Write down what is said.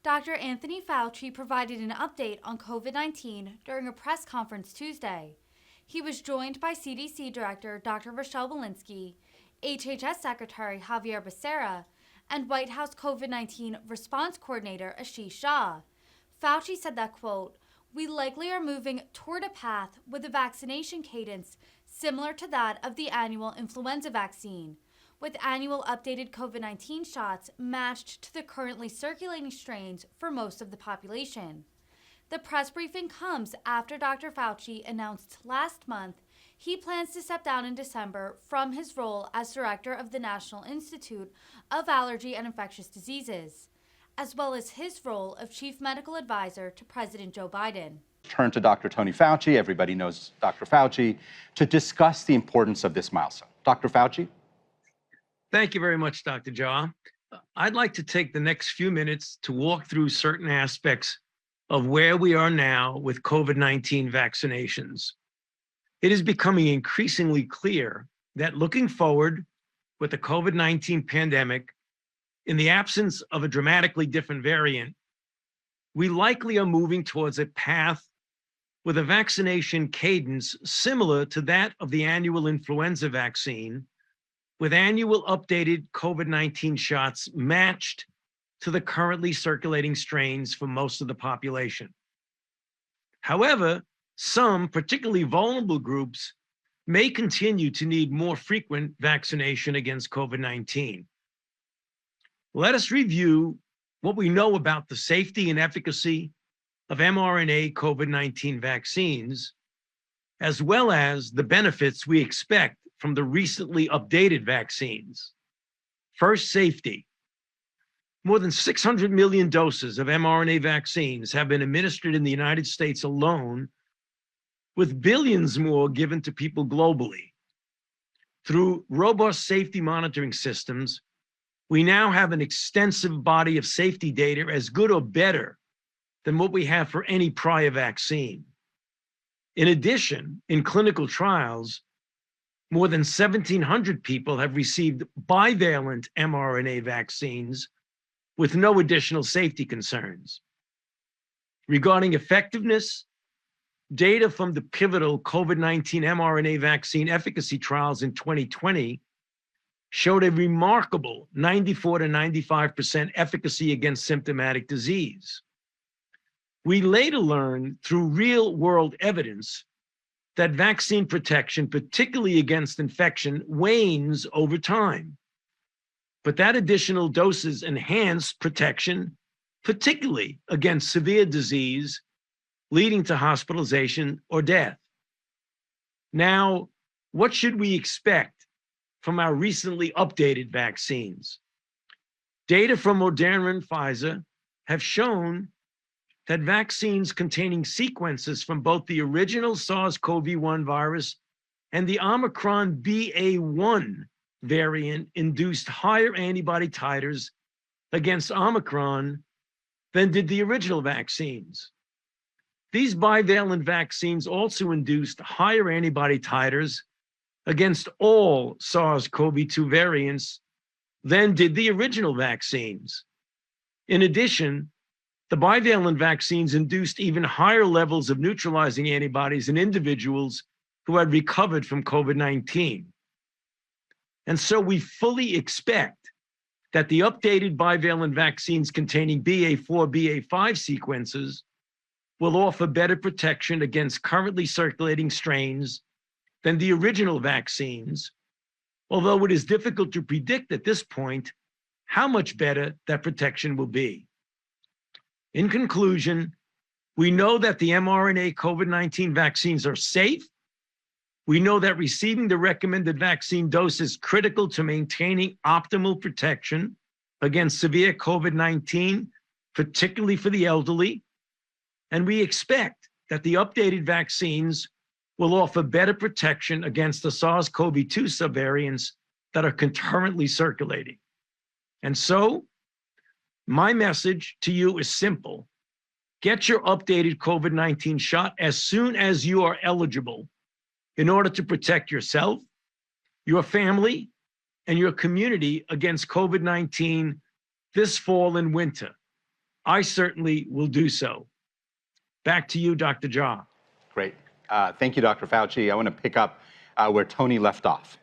Dr. Anthony Fauci provided an update on COVID-19 during a press conference Tuesday. He was joined by CDC Director Dr. Rochelle Walensky, HHS Secretary Javier Becerra, and White House COVID-19 Response Coordinator Ashish Jha. Fauci said that, quote, "We likely are moving toward a path with a vaccination cadence similar to that of the annual influenza vaccine, with annual updated COVID-19 shots matched to the currently circulating strains for most of the population." The press briefing comes after Dr. Fauci announced last month he plans to step down in December from his role as director of the National Institute of Allergy and Infectious Diseases, as well as his role of chief medical advisor to President Joe Biden. Turn to Dr. Tony Fauci, everybody knows Dr. Fauci, to discuss the importance of this milestone. Dr. Fauci? Thank you very much, Dr. Jha. I'd like to take the next few minutes to walk through certain aspects of where we are now with COVID-19 vaccinations. It is becoming increasingly clear that looking forward with the COVID-19 pandemic, in the absence of a dramatically different variant, we likely are moving towards a path with a vaccination cadence similar to that of the annual influenza vaccine, with annual updated COVID-19 shots matched to the currently circulating strains for most of the population. However, some particularly vulnerable groups may continue to need more frequent vaccination against COVID-19. Let us review what we know about the safety and efficacy of mRNA COVID-19 vaccines, as well as the benefits we expect from the recently updated vaccines. First, safety. More than 600 million doses of mRNA vaccines have been administered in the United States alone, with billions more given to people globally. Through robust safety monitoring systems, we now have an extensive body of safety data as good or better than what we have for any prior vaccine. In addition, in clinical trials, more than 1,700 people have received bivalent mRNA vaccines with no additional safety concerns. Regarding effectiveness, data from the pivotal COVID-19 mRNA vaccine efficacy trials in 2020 showed a remarkable 94 to 95% efficacy against symptomatic disease. We later learned through real-world evidence that vaccine protection, particularly against infection, wanes over time. But that additional doses enhance protection, particularly against severe disease, leading to hospitalization or death. Now, what should we expect from our recently updated vaccines? Data from Moderna and Pfizer have shown that vaccines containing sequences from both the original SARS-CoV-1 virus and the Omicron BA.1 variant induced higher antibody titers against Omicron than did the original vaccines. These bivalent vaccines also induced higher antibody titers against all SARS-CoV-2 variants than did the original vaccines. In addition, the bivalent vaccines induced even higher levels of neutralizing antibodies in individuals who had recovered from COVID-19. And so we fully expect that the updated bivalent vaccines containing BA.4, BA.5 sequences will offer better protection against currently circulating strains than the original vaccines, although it is difficult to predict at this point how much better that protection will be. In conclusion, we know that the mRNA COVID-19 vaccines are safe. We know that receiving the recommended vaccine dose is critical to maintaining optimal protection against severe COVID-19, particularly for the elderly. And we expect that the updated vaccines will offer better protection against the SARS-CoV-2 subvariants that are currently circulating. And so, my message to you is simple. Get your updated COVID-19 shot as soon as you are eligible in order to protect yourself, your family, and your community against COVID-19 this fall and winter. I certainly will do so. Back to you, Dr. Jha. Great. Thank you, Dr. Fauci. I want to pick up where Tony left off.